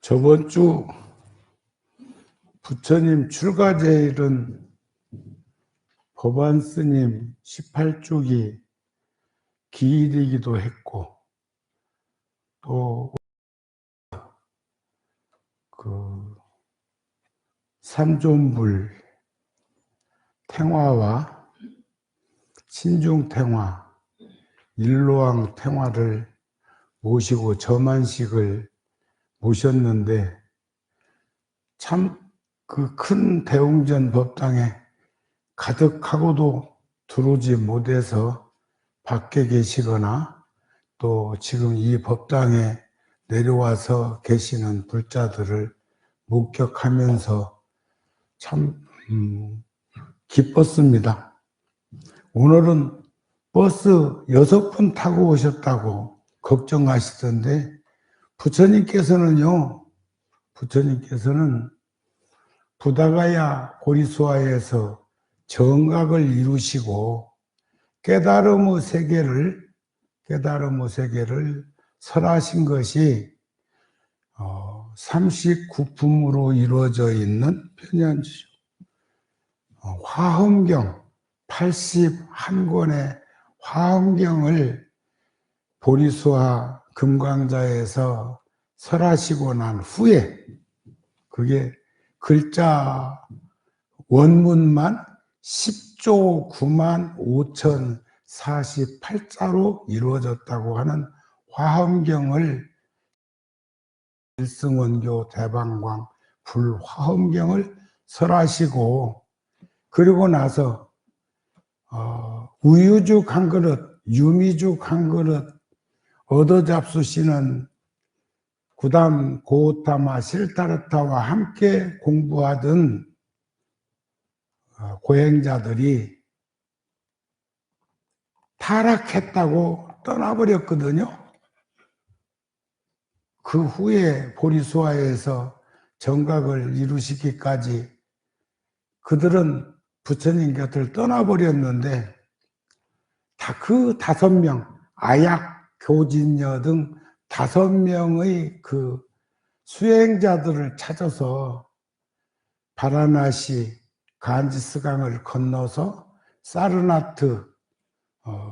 저번 주 부처님 출가제일은 법안 스님 18주기 기일이기도 했고, 또 그 삼존불 탱화와 신중탱화, 일로왕 탱화를 모시고 저만식을 모셨는데, 참 그 큰 대웅전 법당에 가득하고도 들어오지 못해서 밖에 계시거나 또 지금 이 법당에 내려와서 계시는 불자들을 목격하면서 참 기뻤습니다. 오늘은 버스 6분 타고 오셨다고 걱정하시던데, 부처님께서는 부다가야 고리수화에서 정각을 이루시고 깨달음의 세계를 설하신 것이 39품으로 이루어져 있는 편연주 화엄경 81권의 화엄경을 보리수화 금강자에서 설하시고 난 후에, 그게 글자 원문만 10조 9만 5,048자로 이루어졌다고 하는 화엄경을, 일승원교 대방광 불화엄경을 설하시고, 그리고 나서 우유죽 한 그릇, 유미죽 한 그릇 얻어잡수시는 구담 고타마 실타르타와 함께 공부하던 고행자들이 타락했다고 떠나버렸거든요. 그 후에 보리수화에서 정각을 이루시기까지 그들은 부처님 곁을 떠나버렸는데, 다 그 5명, 아약, 교진녀 등 5명의 그 수행자들을 찾아서 바라나시 간지스강을 건너서 사르나트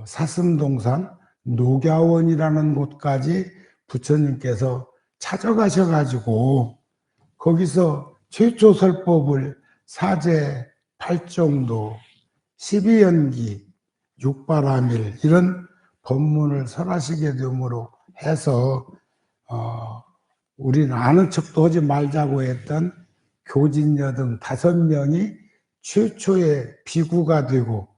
사슴동산 녹야원이라는 곳까지 부처님께서 찾아가셔가지고 거기서 최초 설법을 사제 8정도, 12연기, 6바라밀 이런 법문을 설하시게 됨으로 해서 우리는 아는 척도 하지 말자고 했던 교진녀 등 5명이 최초의 비구가 되고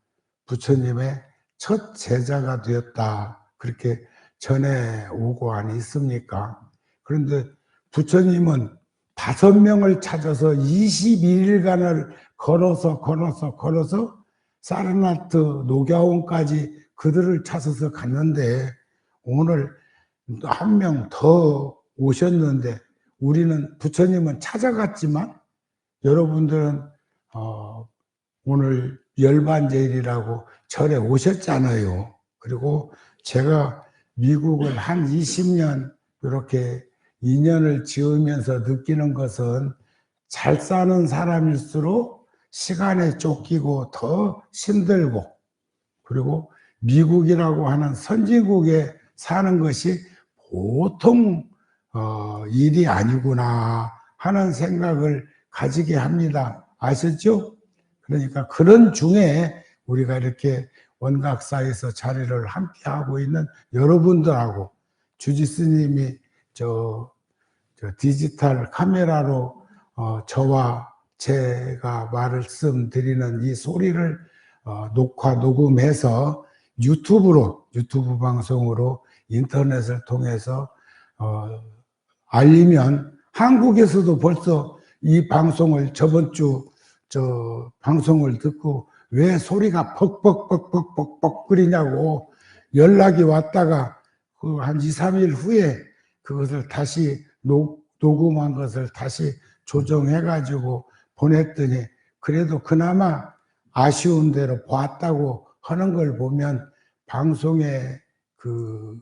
부처님의 첫 제자가 되었다, 그렇게 전해오고 안 있습니까? 그런데 부처님은 5명을 찾아서 22일간을 걸어서 사르나트 녹야원까지 그들을 찾아서 갔는데, 오늘 한 명 더 오셨는데, 우리는 부처님은 찾아갔지만 여러분들은 오늘 열반제일이라고 절에 오셨잖아요. 그리고 제가 미국을 한 20년 이렇게 인연을 지으면서 느끼는 것은, 잘 사는 사람일수록 시간에 쫓기고 더 힘들고, 그리고 미국이라고 하는 선진국에 사는 것이 보통 일이 아니구나 하는 생각을 가지게 합니다. 아셨죠? 그러니까 그런 중에 우리가 이렇게 원각사에서 자리를 함께 하고 있는 여러분들하고, 주지스님이 저 디지털 카메라로 저와 제가 말씀드리는 이 소리를 녹화 녹음해서 유튜브 방송으로 인터넷을 통해서 알리면, 한국에서도 벌써 이 방송을 저번 주 방송을 듣고 왜 소리가 벅벅벅벅벅벅 끓이냐고 연락이 왔다가 그 한 2, 3일 후에 그것을 다시 녹음한 것을 다시 조정해 가지고 보냈더니, 그래도 그나마 아쉬운 대로 봤다고 하는 걸 보면 방송의 그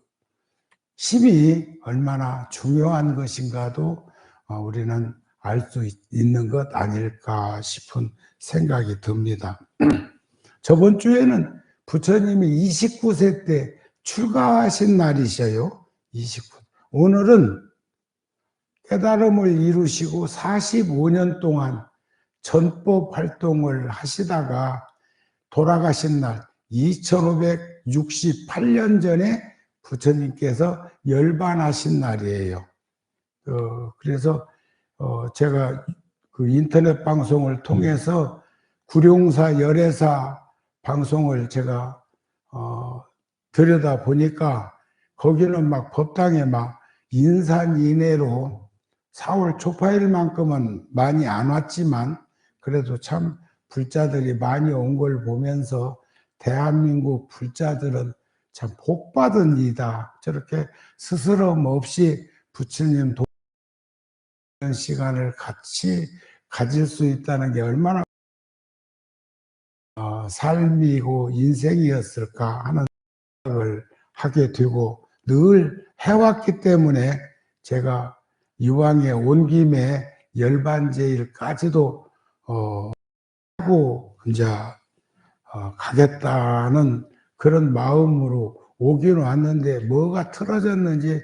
힘이 얼마나 중요한 것인가도 우리는 알 수 있는 것 아닐까 싶은 생각이 듭니다. 저번 주에는 부처님이 29세 때 출가하신 날이셔요. 29. 오늘은 깨달음을 이루시고 45년 동안 전법 활동을 하시다가 돌아가신 날 2568년 전에 부처님께서 열반하신 날이에요. 그래서 제가 그 인터넷 방송을 통해서 구룡사 열애사 방송을 제가 들여다 보니까 거기는 막 법당에 막 인산인해로 4월 초파일만큼은 많이 안 왔지만 그래도 참 불자들이 많이 온 걸 보면서 대한민국 불자들은 참 복받은 이다. 저렇게 스스럼 없이 부처님 도는 시간을 같이 가질 수 있다는 게 얼마나 삶이고 인생이었을까 하는 생각을 하게 되고 늘 해왔기 때문에 제가 이왕에 온 김에 열반제일까지도 하고 이제 가겠다는 그런 마음으로 오긴 왔는데 뭐가 틀어졌는지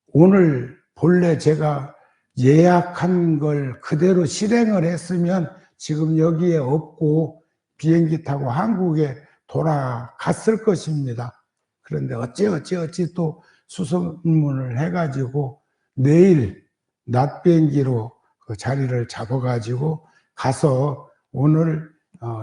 오늘 본래 제가 예약한 걸 그대로 실행을 했으면 지금 여기에 없고 비행기 타고 한국에 돌아갔을 것입니다. 그런데 어찌 또 수소문을 해가지고 내일 낮 비행기로 그 자리를 잡아가지고 가서 오늘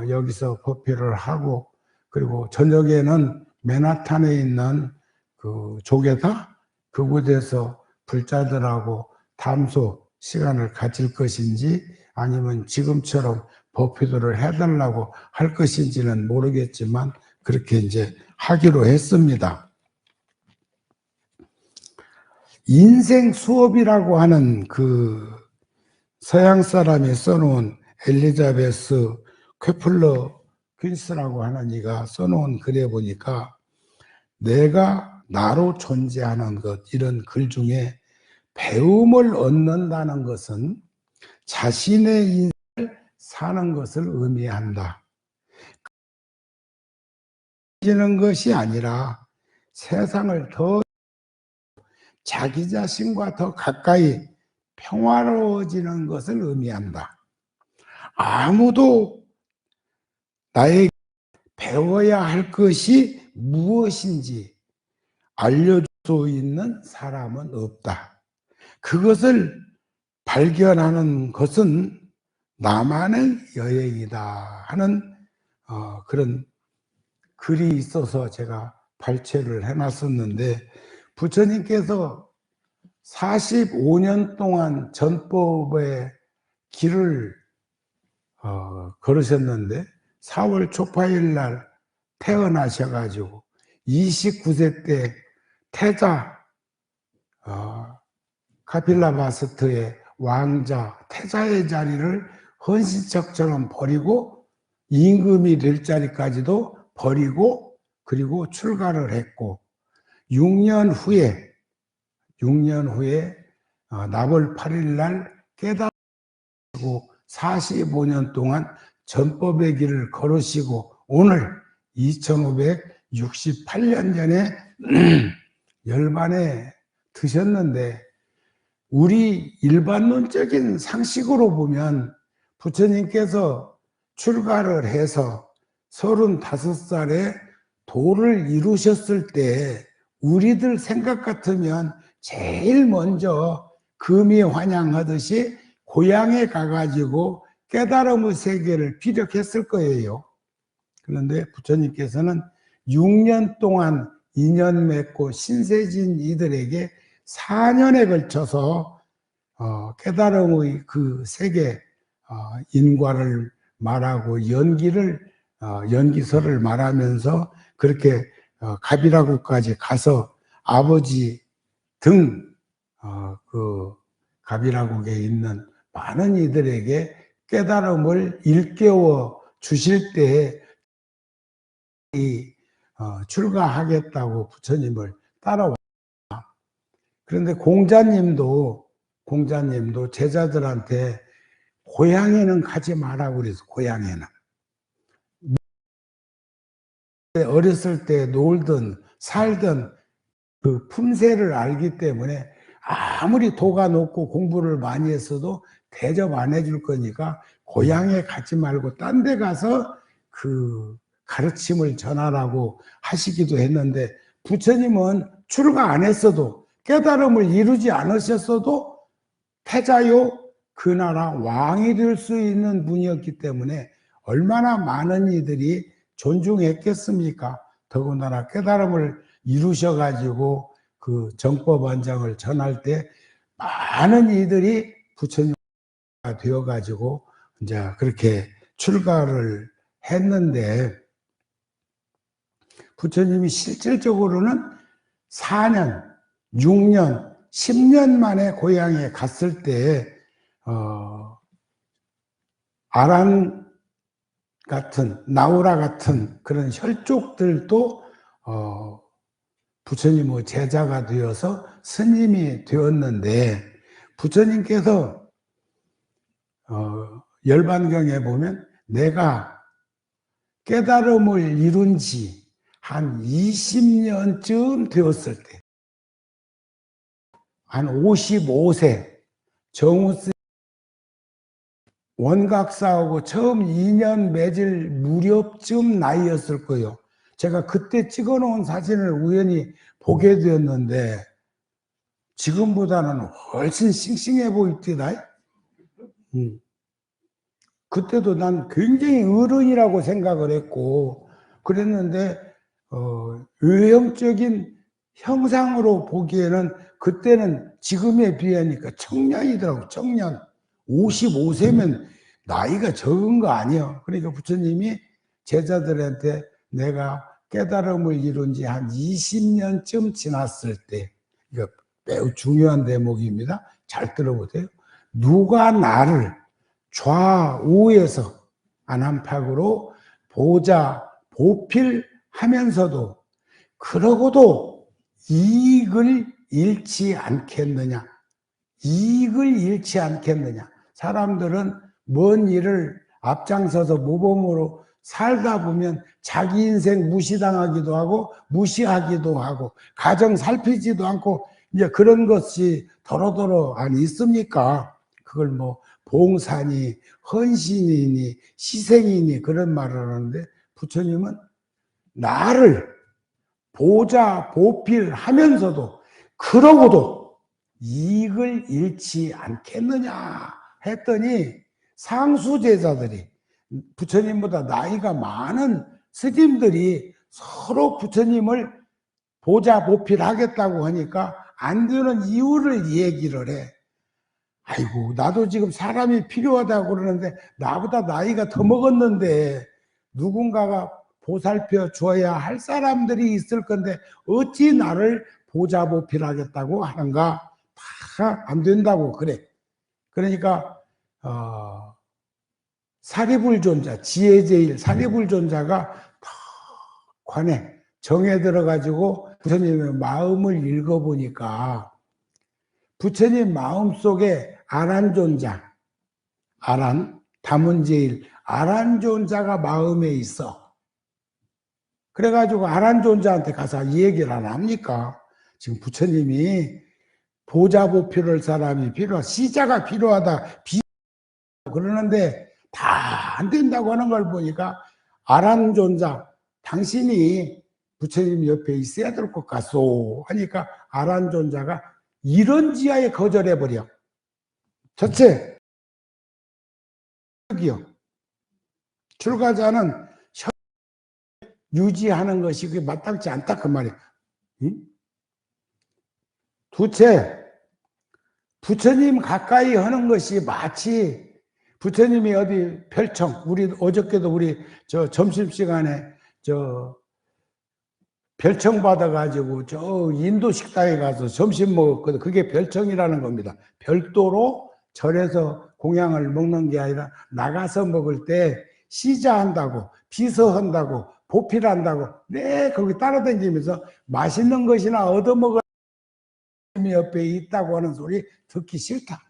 여기서 법회를 하고 그리고 저녁에는 맨하탄에 있는 그 조계사 그곳에서 불자들하고 담소 시간을 가질 것인지 아니면 지금처럼 법회도를 해달라고 할 것인지는 모르겠지만 그렇게 이제 하기로 했습니다. 인생 수업이라고 하는 그 서양 사람이 써놓은 엘리자베스 쾌플러 퀸스라고 하는 이가 써놓은 글에 보니까 내가 나로 존재하는 것 이런 글 중에 배움을 얻는다는 것은 자신의 인생을 사는 것을 의미한다. 지는 것이 아니라 세상을 더 자기 자신과 더 가까이 평화로워지는 것을 의미한다. 아무도 나에게 배워야 할 것이 무엇인지 알려줄 수 있는 사람은 없다. 그것을 발견하는 것은 나만의 여행이다 하는 그런 글이 있어서 제가 발췌를 해놨었는데 부처님께서 45년 동안 전법의 길을 걸으셨는데 4월 초파일 날 태어나셔가지고 29세 때 태자 카필라바스트의 왕자 태자의 자리를 헌신척처럼 버리고 임금이 될 자리까지도 버리고 그리고 출가를 했고 6년 후에 나벌 8일 날 깨달으시고 45년 동안 전법의 길을 걸으시고 오늘 2568년 전에 열반에 드셨는데 우리 일반론적인 상식으로 보면 부처님께서 출가를 해서 35살에 도를 이루셨을 때 우리들 생각 같으면 제일 먼저 금이 환향하듯이 고향에 가가지고 깨달음의 세계를 피력했을 거예요. 그런데 부처님께서는 6년 동안 인연 맺고 신세진 이들에게 4년에 걸쳐서 깨달음의 그 세계 인과를 말하고 연기서를 말하면서 그렇게 가비라고까지 가서 아버지 등 그 가비라국에 있는 많은 이들에게 깨달음을 일깨워 주실 때 출가하겠다고 부처님을 따라와. 그런데 공자님도 공자님도 제자들한테 고향에는 가지 마라고 그래서 고향에는. 어렸을 때 놀던 살던 그 품새를 알기 때문에 아무리 도가 높고 공부를 많이 했어도 대접 안 해줄 거니까 고향에 가지 말고 딴 데 가서 그 가르침을 전하라고 하시기도 했는데, 부처님은 출가 안 했어도 깨달음을 이루지 않으셨어도 태자요 그 나라 왕이 될 수 있는 분이었기 때문에 얼마나 많은 이들이 존중했겠습니까? 더군다나 깨달음을 이루셔가지고 그 정법원장을 전할 때 많은 이들이 부처님가 되어가지고 이제 그렇게 출가를 했는데, 부처님이 실질적으로는 4년, 6년, 10년 만에 고향에 갔을 때 아란 같은, 나우라 같은 그런 혈족들도 부처님의 제자가 되어서 스님이 되었는데, 부처님께서 열반경에 보면 내가 깨달음을 이룬 지 한 20년쯤 되었을 때, 한 55세 정우스 원각사하고 처음 인연 맺을 무렵쯤 나이였을 거예요. 제가 그때 찍어놓은 사진을 우연히 보게 되었는데 지금보다는 훨씬 싱싱해 보이더라. 그때도 난 굉장히 어른이라고 생각을 했고 그랬는데 외형적인 형상으로 보기에는 그때는 지금에 비하니까 청년이더라고. 청년. 55세면 나이가 적은 거 아니에요. 그러니까 부처님이 제자들한테 내가 깨달음을 이룬 지 한 20년쯤 지났을 때, 이거 매우 중요한 대목입니다. 잘 들어보세요. 누가 나를 좌우에서 안한팍으로 보자 보필하면서도 그러고도 이익을 잃지 않겠느냐. 이익을 잃지 않겠느냐. 사람들은 먼 일을 앞장서서 모범으로 살다 보면 자기 인생 무시당하기도 하고 무시하기도 하고 가정 살피지도 않고 이제 그런 것이 더러더러 안 있습니까? 그걸 뭐 봉사니 헌신이니 희생이니 그런 말을 하는데, 부처님은 나를 보자 보필하면서도 그러고도 이익을 잃지 않겠느냐 했더니, 상수제자들이 부처님보다 나이가 많은 스님들이 서로 부처님을 보자 보필하겠다고 하니까 안 되는 이유를 얘기를 해. 아이고, 나도 지금 사람이 필요하다고 그러는데 나보다 나이가 더 먹었는데 누군가가 보살펴 줘야 할 사람들이 있을 건데 어찌 나를 보자 보필하겠다고 하는가. 다 안 된다고 그래. 그러니까 사리불존자, 지혜제일 사리불존자가 관에 정에 들어가지고 부처님의 마음을 읽어보니까 부처님 마음속에 아란존자, 아란, 다문제일 아란존자가 마음에 있어. 그래가지고 아란존자한테 가서 이 얘기를 안 합니까? 지금 부처님이 보자 보필할 사람이 시자가 필요하다 그러는데 다 안 된다고 하는 걸 보니까, 아란존자, 당신이 부처님 옆에 있어야 될 것 같소 하니까 아란존자가 이런 지하에 거절해버려. 첫째, 출가자는 유지하는 것이 그게 마땅치 않다 그 말이야. 응? 둘째, 부처님 가까이 하는 것이 마치 부처님이 어디 별청, 우리 어저께도 우리 저 점심시간에 저 별청 받아가지고 저 인도 식당에 가서 점심 먹었거든. 그게 별청이라는 겁니다. 별도로 절에서 공양을 먹는 게 아니라 나가서 먹을 때 시자한다고, 비서한다고, 보필한다고, 네, 거기 따라다니면서 맛있는 것이나 얻어먹어 옆에 있다고 하는 소리 듣기 싫다.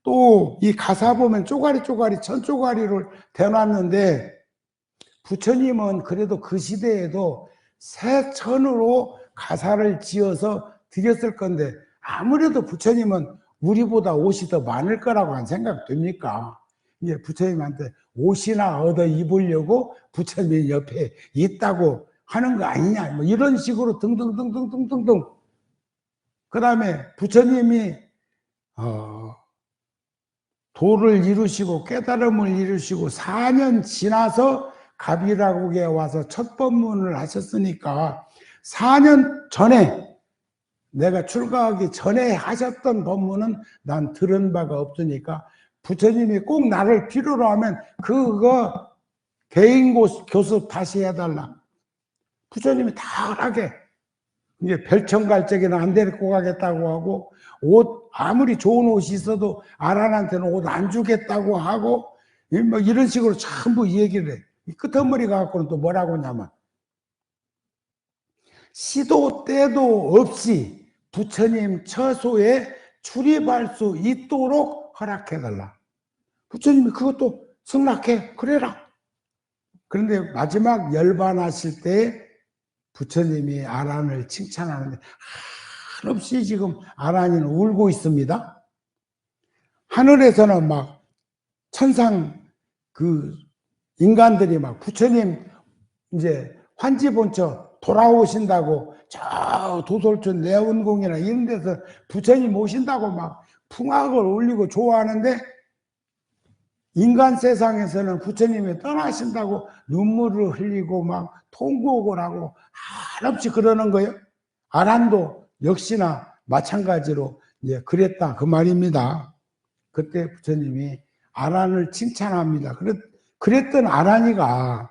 또 이 가사 보면 쪼가리 천쪼가리를 대놨는데 부처님은 그래도 그 시대에도 새 천으로 가사를 지어서 드렸을 건데 아무래도 부처님은 우리보다 옷이 더 많을 거라고 한 생각됩니까? 이제 부처님한테 옷이나 얻어 입으려고 부처님 옆에 있다고 하는 거 아니냐, 뭐 이런 식으로 등등등등등등등. 그 다음에 부처님이 도를 이루시고 깨달음을 이루시고 4년 지나서 갑이라국에 와서 첫 법문을 하셨으니까 4년 전에 내가 출가하기 전에 하셨던 법문은 난 들은 바가 없으니까 부처님이 꼭 나를 필요로 하면 그거 개인 교습 다시 해달라. 부처님이 다 하게 이제 별청갈적에는 안 데리고 가겠다고 하고 옷 아무리 좋은 옷이 있어도 아란한테는 옷 안 주겠다고 하고 뭐 이런 식으로 전부 얘기를 해. 이 끄트머리 갖고는 또 뭐라고 하냐면 시도 때도 없이 부처님 처소에 출입할 수 있도록 허락해달라. 부처님이 그것도 승낙해 그래라. 그런데 마지막 열반하실 때 부처님이 아란을 칭찬하는데 한없이 지금 아란이는 울고 있습니다. 하늘에서는 막 천상 그 인간들이 막 부처님 이제 환지본처 돌아오신다고 저 도솔촌 내원궁이나 이런 데서 부처님 오신다고 막 풍악을 울리고 좋아하는데 인간 세상에서는 부처님이 떠나신다고 눈물을 흘리고 막 통곡을 하고 한없이 그러는 거예요. 아란도 역시나 마찬가지로 이제 그랬다 그 말입니다. 그때 부처님이 아란을 칭찬합니다. 그랬던 아란이가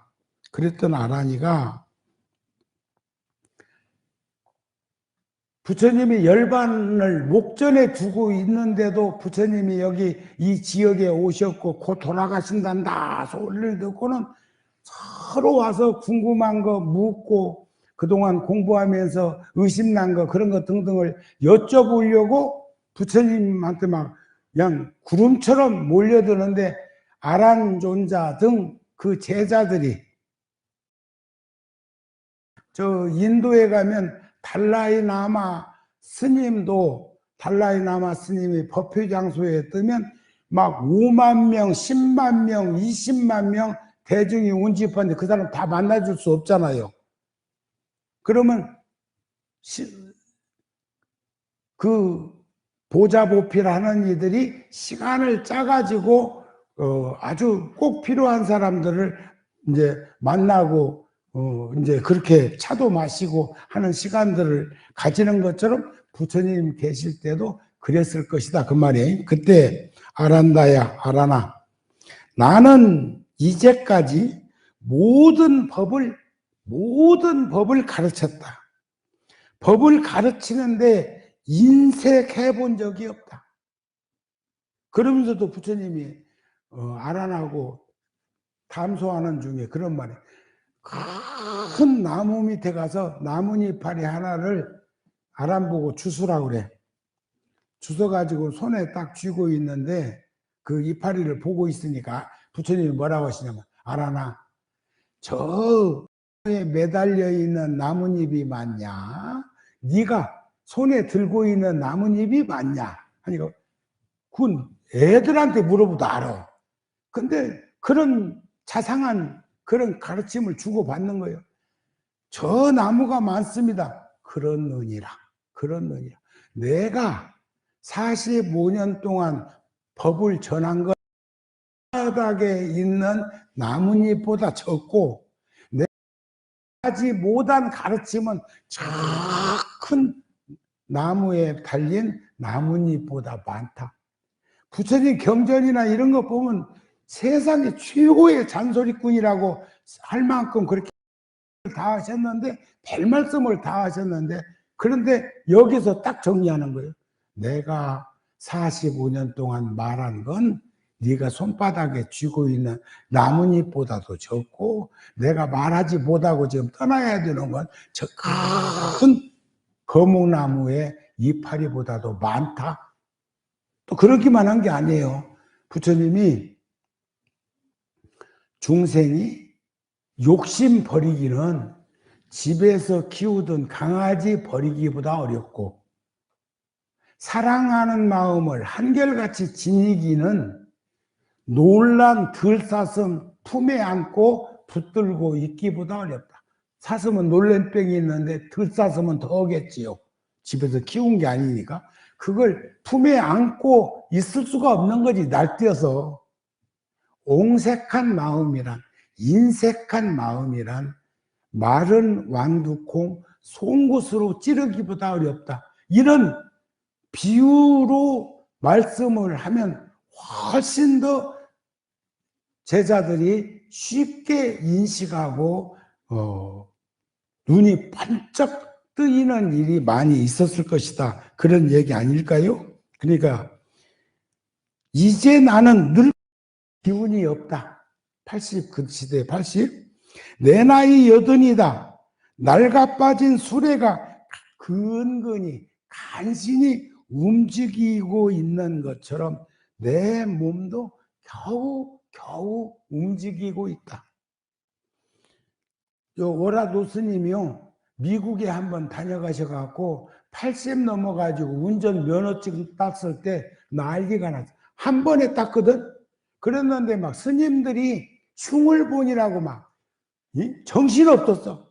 부처님이 열반을 목전에 두고 있는데도 부처님이 여기 이 지역에 오셨고 곧 돌아가신단다 소리를 듣고는 서로 와서 궁금한 거 묻고 그동안 공부하면서 의심난 거 그런 거 등등을 여쭤보려고 부처님한테 막 그냥 구름처럼 몰려드는데 아란존자 등 그 제자들이 저 인도에 가면 달라이라마 스님이 법회 장소에 뜨면 막 5만 명, 10만 명, 20만 명 대중이 운집하는데 그 사람 다 만나줄 수 없잖아요. 그러면 그 보자보필 하는 이들이 시간을 짜가지고 아주 꼭 필요한 사람들을 이제 만나고 이제 그렇게 차도 마시고 하는 시간들을 가지는 것처럼 부처님 계실 때도 그랬을 것이다 그 말이에요. 그때 아란아 나는 이제까지 모든 법을 가르쳤다. 법을 가르치는데 인색해 본 적이 없다. 그러면서도 부처님이 아란하고 담소하는 중에 그런 말이 큰 나무 밑에 가서 나뭇잎파리 하나를 아란 보고 주스라고 그래. 주워가지고 손에 딱 쥐고 있는데 그 이파리를 보고 있으니까 부처님이 뭐라고 하시냐면 아란아 저에 매달려 있는 나뭇잎이 맞냐? 네가 손에 들고 있는 나뭇잎이 맞냐? 하니까 그건 애들한테 물어보도 알아. 근데 그런 자상한 그런 가르침을 주고받는 거예요. 저 나무가 많습니다. 그렇느니라. 내가 45년 동안 법을 전한 것 바닥에 있는 나뭇잎보다 적고 내가 하지 못한 가르침은 저 큰 나무에 달린 나뭇잎보다 많다. 부처님 경전이나 이런 거 보면 세상에 최고의 잔소리꾼이라고 할 만큼 그렇게 다 하셨는데 별 말씀을 다 하셨는데 그런데 여기서 딱 정리하는 거예요. 내가 45년 동안 말한 건 네가 손바닥에 쥐고 있는 나뭇잎보다도 적고 내가 말하지 못하고 지금 떠나야 되는 건 저 큰 거목나무에 이파리보다도 많다. 또 그러기만 한 게 아니에요. 부처님이 중생이 욕심 버리기는 집에서 키우던 강아지 버리기보다 어렵고, 사랑하는 마음을 한결같이 지니기는 놀란 들사슴 품에 안고 붙들고 있기보다 어렵다. 사슴은 놀랜병이 있는데 들사슴은 더겠지요. 집에서 키운 게 아니니까. 그걸 품에 안고 있을 수가 없는 거지, 날뛰어서. 옹색한 마음이란, 인색한 마음이란 마른 완두콩 송곳으로 찌르기보다 어렵다. 이런 비유로 말씀을 하면 훨씬 더 제자들이 쉽게 인식하고 눈이 반짝 뜨이는 일이 많이 있었을 것이다. 그런 얘기 아닐까요? 그러니까 이제 나는 늘 기운이 없다. 80, 그 시대에 80. 내 나이 80이다. 낡아 빠진 수레가 근근히 간신히 움직이고 있는 것처럼 내 몸도 겨우 움직이고 있다. 요 오라도 스님이요, 미국에 한번 다녀가셔갖고 80 넘어가지고 운전 면허증 땄을 때 난리가 났어. 한 번에 땄거든. 그랬는데 막 스님들이 흉을 보니라고 막 정신없었어.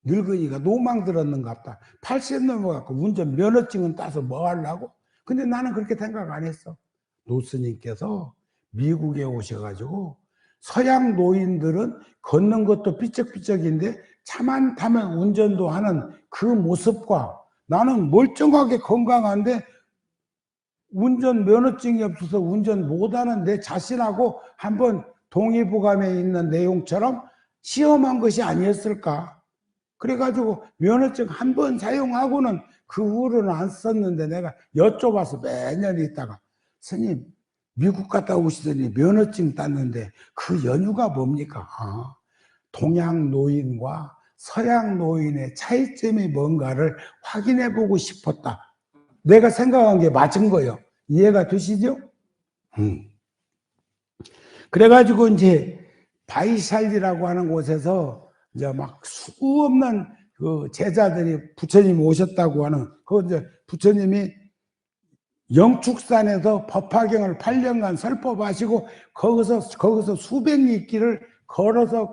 늙은이가 노망 들었는가 보다. 80 넘어갖고 운전 면허증은 따서 뭐 하려고? 근데 나는 그렇게 생각 안 했어. 노스님께서 미국에 오셔가지고 서양 노인들은 걷는 것도 삐쩍삐쩍인데 차만 타면 운전도 하는 그 모습과 나는 멀쩡하게 건강한데 운전 면허증이 없어서 운전 못하는 내 자신하고 한번 동의보감에 있는 내용처럼 시험한 것이 아니었을까. 그래가지고 면허증 한 번 사용하고는 그 후로는 안 썼는데 내가 여쭤봐서 매년 있다가 스님 미국 갔다 오시더니 면허증 땄는데 그 연유가 뭡니까? 동양 노인과 서양 노인의 차이점이 뭔가를 확인해 보고 싶었다. 내가 생각한 게 맞은 거예요. 이해가 되시죠? 그래가지고 이제 바이샬리라고 하는 곳에서 이제 막 수없는 그 제자들이 부처님 오셨다고 하는, 그 이제 부처님이 영축산에서 법화경을 8년간 설법하시고 거기서 수백 리길을 걸어서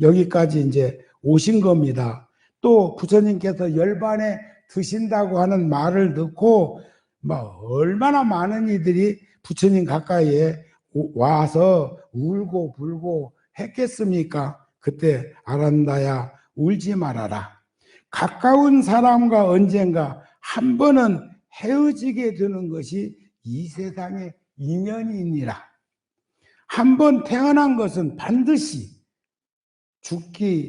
여기까지 이제 오신 겁니다. 또 부처님께서 열반에 드신다고 하는 말을 듣고 막 얼마나 많은 이들이 부처님 가까이에 와서 울고 불고 했겠습니까? 그때 아란다야 울지 말아라. 가까운 사람과 언젠가 한 번은 헤어지게 되는 것이 이 세상의 인연이니라. 한 번 태어난 것은 반드시 죽기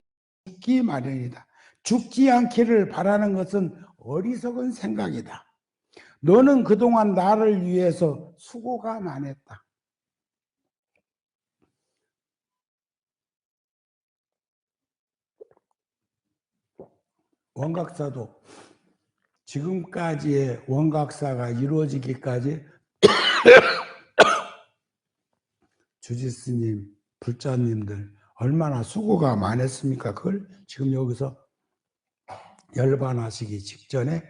마련이다. 죽지 않기를 바라는 것은 어리석은 생각이다. 너는 그동안 나를 위해서 수고가 많았다. 원각사도 지금까지의 원각사가 이루어지기까지 주지스님, 불자님들 얼마나 수고가 많았습니까? 그걸 지금 여기서 열반하시기 직전에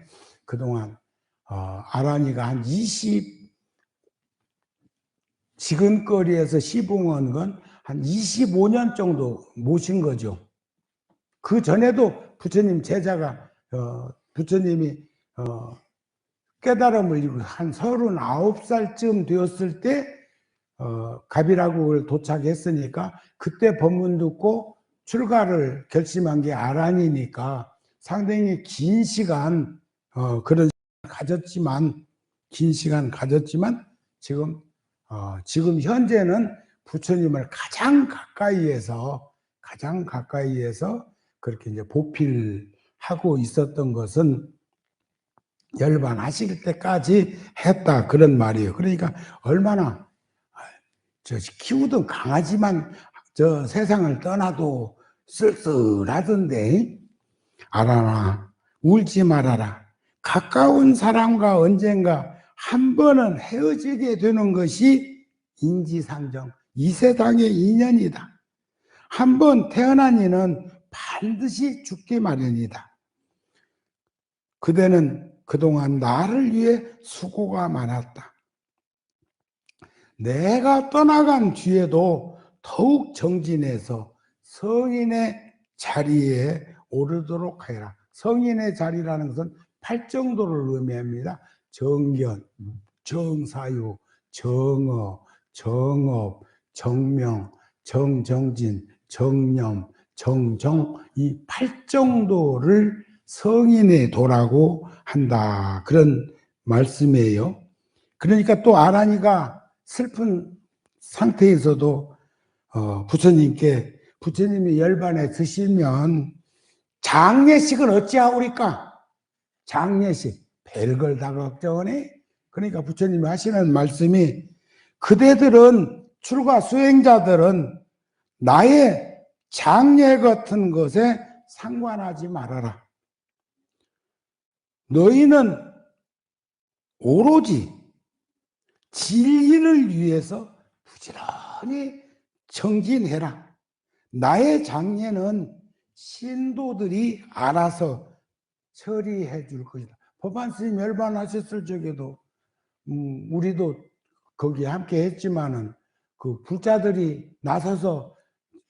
그동안 아란이가 한 20, 지근거리에서 시봉한 건 한 25년 정도 모신 거죠. 그 전에도 부처님 제자가 부처님이 깨달음을 이루고 한 39살쯤 되었을 때 가비라국을 도착했으니까 그때 법문 듣고 출가를 결심한 게 아란이니까 상당히 긴 시간 그런 긴 시간 가졌지만 지금 현재는 부처님을 가장 가까이에서 그렇게 이제 보필하고 있었던 것은 열반하실 때까지 했다, 그런 말이에요. 그러니까 얼마나 키우던 강아지만 세상을 떠나도 쓸쓸하던데, 아라나 울지 말아라. 가까운 사람과 언젠가 한 번은 헤어지게 되는 것이 인지상정, 이 세상의 인연이다. 한 번 태어난 이는 반드시 죽기 마련이다. 그대는 그동안 나를 위해 수고가 많았다. 내가 떠나간 뒤에도 더욱 정진해서 성인의 자리에 오르도록 하여라. 성인의 자리라는 것은 팔정도를 의미합니다. 정견, 정사유, 정어, 정업, 정명, 정정진, 정념, 정정, 이 팔정도를 성인의 도라고 한다. 그런 말씀이에요. 그러니까 또 아란이가 슬픈 상태에서도 부처님이 열반에 드시면 장례식은 어찌하오리까? 장례식 별걸 다 걱정하네. 그러니까 부처님이 하시는 말씀이 그대들은 출가 수행자들은 나의 장례 같은 것에 상관하지 말아라. 너희는 오로지 진리를 위해서 부지런히 정진해라. 나의 장례는 신도들이 알아서 처리해 줄 것이다. 법안 스님 열반하셨을 적에도 우리도 거기에 함께 했지만은 그 불자들이 나서서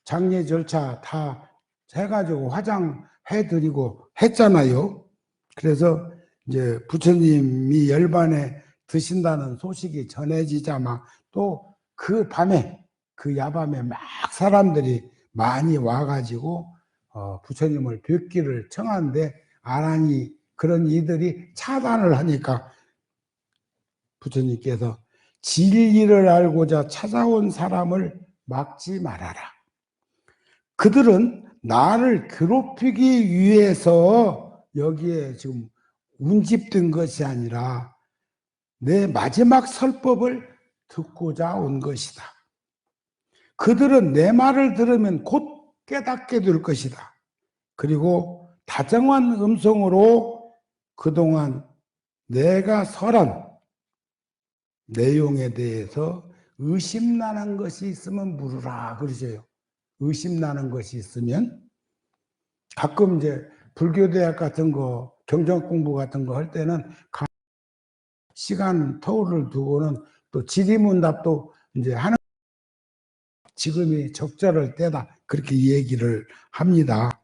장례 절차 다 해가지고 화장해 드리고 했잖아요. 그래서 이제 부처님이 열반에 드신다는 소식이 전해지자마 또 그 밤에 그 야밤에 막 사람들이 많이 와가지고 부처님을 뵙기를 청하는데 아란이 그런 이들이 차단을 하니까 부처님께서 진리를 알고자 찾아온 사람을 막지 말아라. 그들은 나를 괴롭히기 위해서 여기에 지금 운집된 것이 아니라 내 마지막 설법을 듣고자 온 것이다. 그들은 내 말을 들으면 곧 깨닫게 될 것이다. 그리고 다정한 음성으로 그동안 내가 설한 내용에 대해서 의심나는 것이 있으면 물으라 그러죠. 의심나는 것이 있으면 가끔 이제 불교대학 같은 거 경전 공부 같은 거 할 때는 시간 터울을 두고는 또 질의문답도 이제 하는 지금이 적절할 때다 그렇게 얘기를 합니다.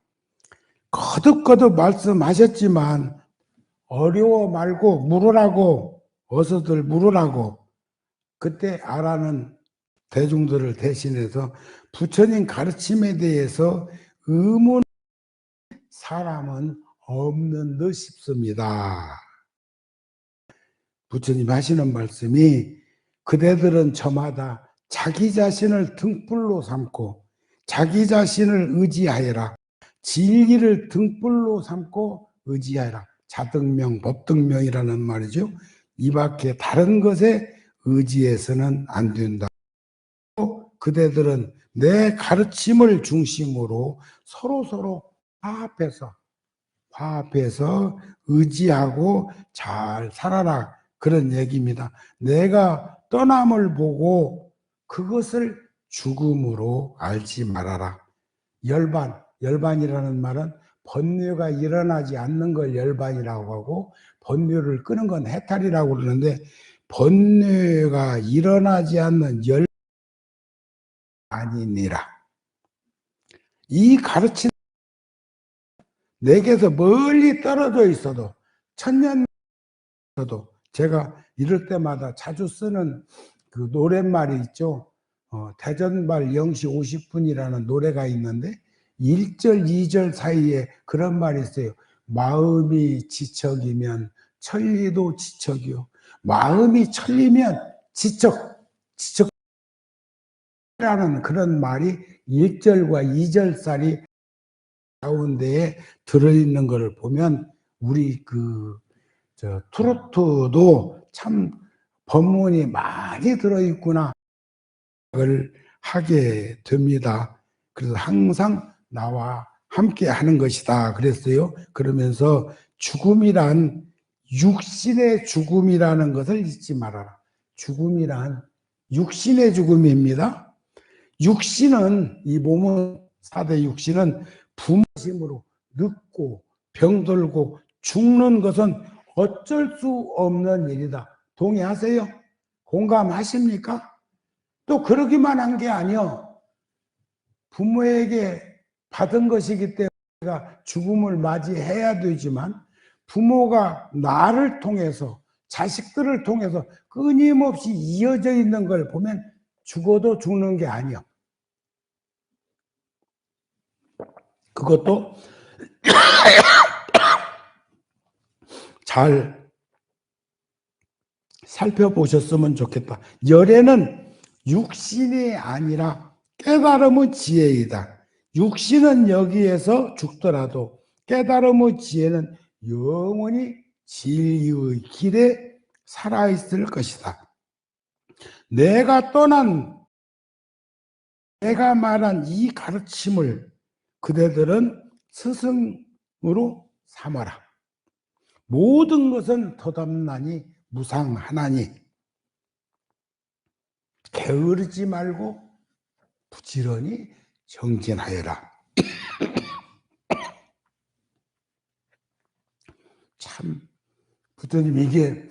거듭거듭 말씀하셨지만 어려워 말고 물으라고 어서들 물으라고 그때 아라는 대중들을 대신해서 부처님 가르침에 대해서 의문 사람은 없는 듯 싶습니다. 부처님 하시는 말씀이 그대들은 저마다 자기 자신을 등불로 삼고 자기 자신을 의지하여라. 진리를 등불로 삼고 의지하여라. 자등명, 법등명이라는 말이죠. 이 밖에 다른 것에 의지해서는 안 된다. 그대들은 내 가르침을 중심으로 서로서로 화합해서 의지하고 잘 살아라. 그런 얘기입니다. 내가 떠남을 보고 그것을 죽음으로 알지 말아라. 열반이라는 말은 번뇌가 일어나지 않는 걸 열반이라고 하고 번뇌를 끄는 건 해탈이라고 그러는데 번뇌가 일어나지 않는 열 아니니라. 이 가르침 내게서 멀리 떨어져 있어도 천년 있어도 제가 이럴 때마다 자주 쓰는 그 노랫말이 있죠. 대전발 0시 50분이라는 노래가 있는데 1절 2절 사이에 그런 말이 있어요. 마음이 지척이면 천리도 지척이요. 마음이 천리면 지척이라는 그런 말이 1절과 2절살이 가운데에 들어있는 것을 보면 우리 트로트도 참 법문이 많이 들어있구나 를 하게 됩니다. 그래서 항상 나와 함께 하는 것이다 그랬어요. 그러면서 죽음이란 육신의 죽음이라는 것을 잊지 말아라. 죽음이란 육신의 죽음입니다. 육신은, 이 몸은, 4대 육신은 부모심으로 늙고 병들고 죽는 것은 어쩔 수 없는 일이다. 동의하세요? 공감하십니까? 또 그러기만 한 게 아니요. 부모에게 받은 것이기 때문에 우리가 죽음을 맞이해야 되지만, 부모가 나를 통해서, 자식들을 통해서 끊임없이 이어져 있는 걸 보면 죽어도 죽는 게 아니요. 그것도 잘 살펴보셨으면 좋겠다. 열애는 육신이 아니라 깨달음의 지혜이다. 육신은 여기에서 죽더라도 깨달음의 지혜는 영원히 진리의 길에 살아있을 것이다. 내가 말한 이 가르침을 그대들은 스승으로 삼아라. 모든 것은 터담나니 무상하나니 게으르지 말고 부지런히 정진하여라. 참, 부처님 이게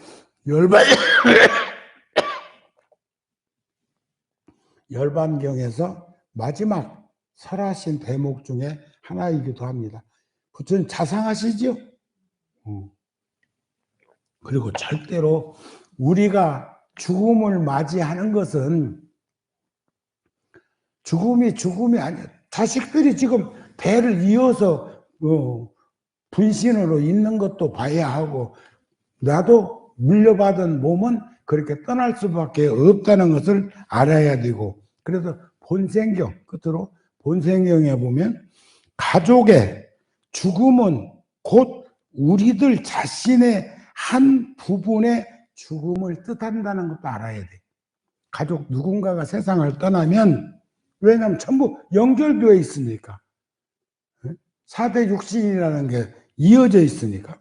열반경에서 마지막 설하신 대목 중에 하나이기도 합니다. 부처님 자상하시죠? 그리고 절대로 우리가 죽음을 맞이하는 것은 죽음이 아니야. 자식들이 지금 배를 이어서 분신으로 있는 것도 봐야 하고, 나도 물려받은 몸은 그렇게 떠날 수밖에 없다는 것을 알아야 되고, 그래서 본생경, 끝으로 본생경에 보면 가족의 죽음은 곧 우리들 자신의 한 부분의 죽음을 뜻한다는 것도 알아야 돼. 가족 누군가가 세상을 떠나면, 왜냐하면 전부 연결되어 있으니까, 4대 육신이라는 게 이어져 있으니까.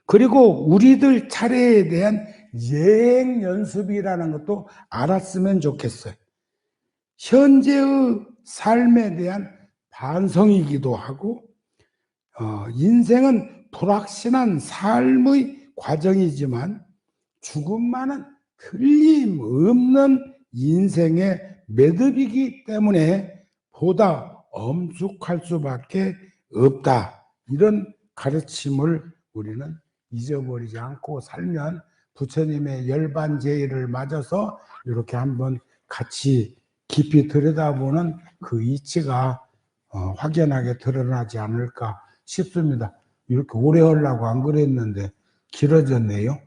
그리고 우리들 차례에 대한 예행 연습이라는 것도 알았으면 좋겠어요. 현재의 삶에 대한 반성이기도 하고, 인생은 불확실한 삶의 과정이지만 죽음만은 틀림없는 인생의 매듭이기 때문에 보다 엄숙할 수밖에 없다. 이런 가르침을 우리는 잊어버리지 않고 살면 부처님의 열반제의를 맞아서 이렇게 한번 같이 깊이 들여다보는 그 이치가 확연하게 드러나지 않을까 싶습니다. 이렇게 오래 하려고 안 그랬는데 길어졌네요.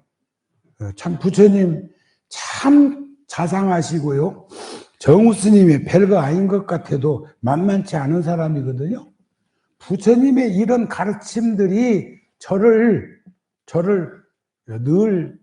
참 부처님 참 자상하시고요. 정우 스님이 별거 아닌 것 같아도 만만치 않은 사람이거든요. 부처님의 이런 가르침들이 저를 늘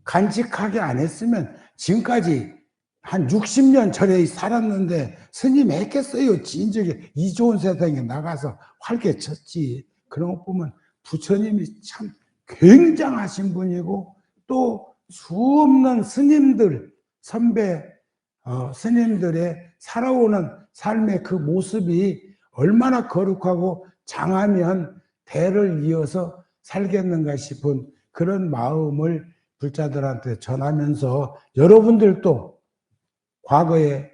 간직하게 안 했으면 지금까지 한 60년 절에 살았는데 스님 했겠어요. 진즉에 이 좋은 세상에 나가서 활개쳤지. 그런 거 보면 부처님이 참 굉장하신 분이고, 또 수없는 스님들, 선배 스님들의 살아오는 삶의 그 모습이 얼마나 거룩하고 장하면 대를 이어서 살겠는가 싶은 그런 마음을 불자들한테 전하면서, 여러분들도 과거에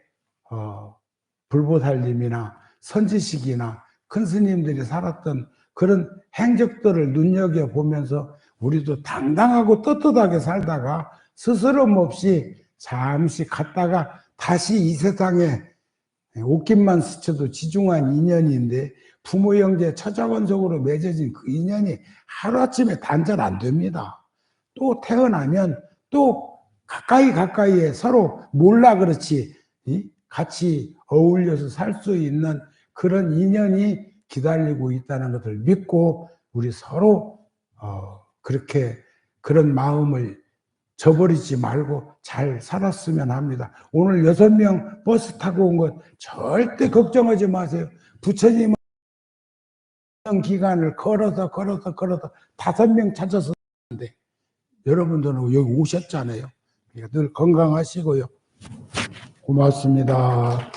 불보살님이나 선지식이나 큰 스님들이 살았던 그런 행적들을 눈여겨보면서 우리도 당당하고 떳떳하게 살다가 스스럼 없이 잠시 갔다가 다시 이 세상에 옷깃만 스쳐도 지중한 인연인데, 부모 형제 처자권속으로 맺어진 그 인연이 하루아침에 단절 안 됩니다. 또 태어나면 또 가까이에 서로 몰라 그렇지 같이 어울려서 살 수 있는 그런 인연이 기다리고 있다는 것을 믿고, 우리 서로 그렇게 그런 마음을 저버리지 말고 잘 살았으면 합니다. 오늘 6명 버스 타고 온 것 절대 걱정하지 마세요. 부처님은 기간을 걸어서 5명 찾았었는데 여러분들은 여기 오셨잖아요. 그러니까 늘 건강하시고요. 고맙습니다.